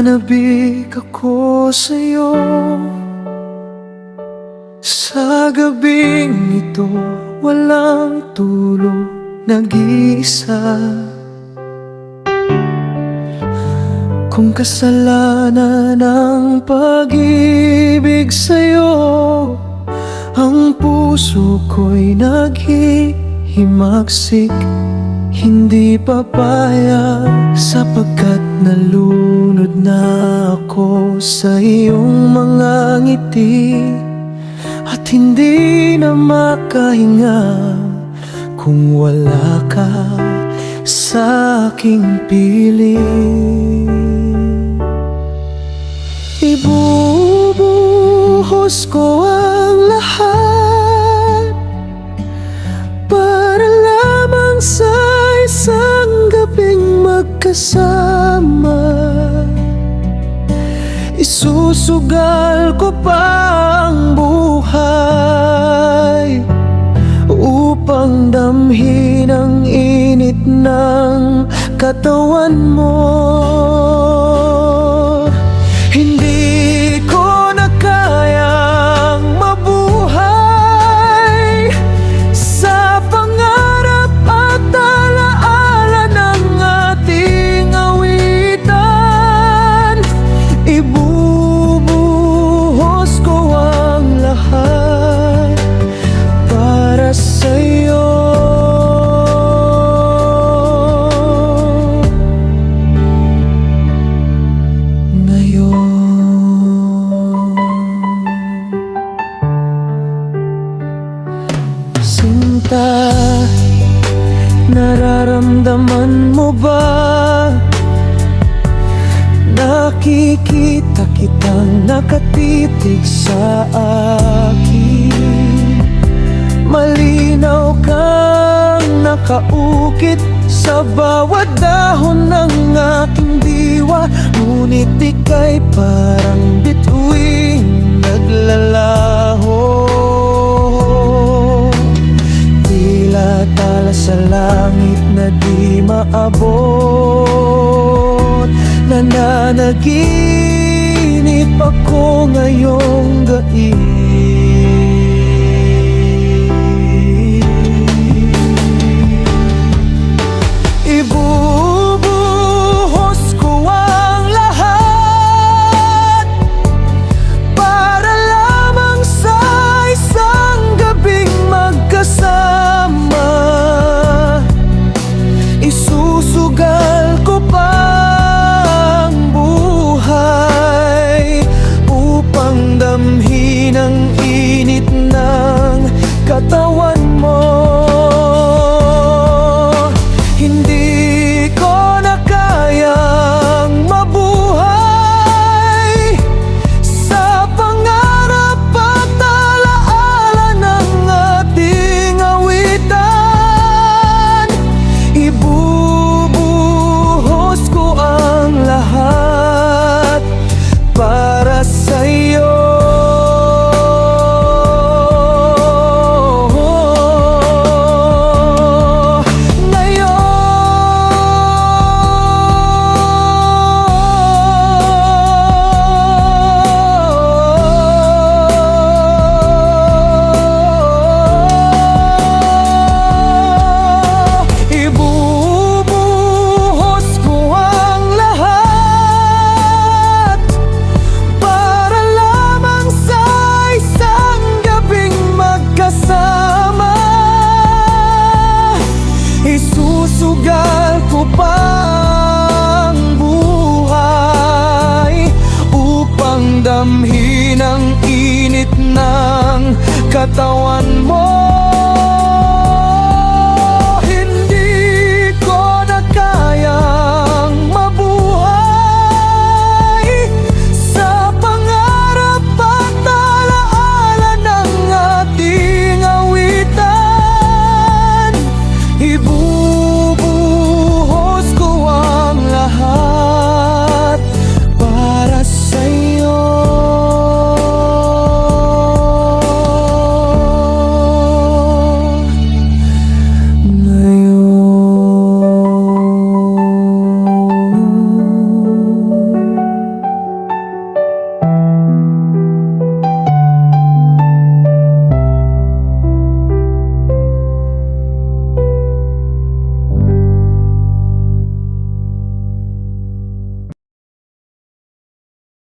Nananabik ako sa'yo sa gabing ito, walang tulog, nag-iisa. Kung kasalanan ng pag-ibig sa'yo, ang puso ko'y naghihimagsik. Hindi papayag sapagkat nalunod na ako sa iyong mga ngiti, at hindi na makahinga kung wala ka sa aking piling. Ibubuhos ko ang lahat para lamang sa isang gabing magkasama. Isusugal ko pa ang buhay upang damhin ang init ng katawan mo. Hindi ko na kayang mabuhay sa pangarap at alaala ng ating awitan. Ibubuhos ko ang lahat para sa'yo. Sinta, nararamdaman mo ba? Nakikita kitang nakatitig sa akin. Malinaw kang nakaukit sa bawat dahon ng aking diwa, ngunit ika'y parang bituing naglalaho. Tila tala sa langit na di maabot. Nananaginip ako ngayong gabi. Ibubuhos ko ang lahat para lamang sa isang gabing magkasama. Isusugal ko pa ang buhay upang damhin ang init ng katawan mo. Hindi ko na kayang mabuhay sa pangarap at alaala ng ating awitan. Ibubuhos ko ang lahat para sa'yo. Isusugal ko pa ang buhay upang damhin ang init ng katawan mo.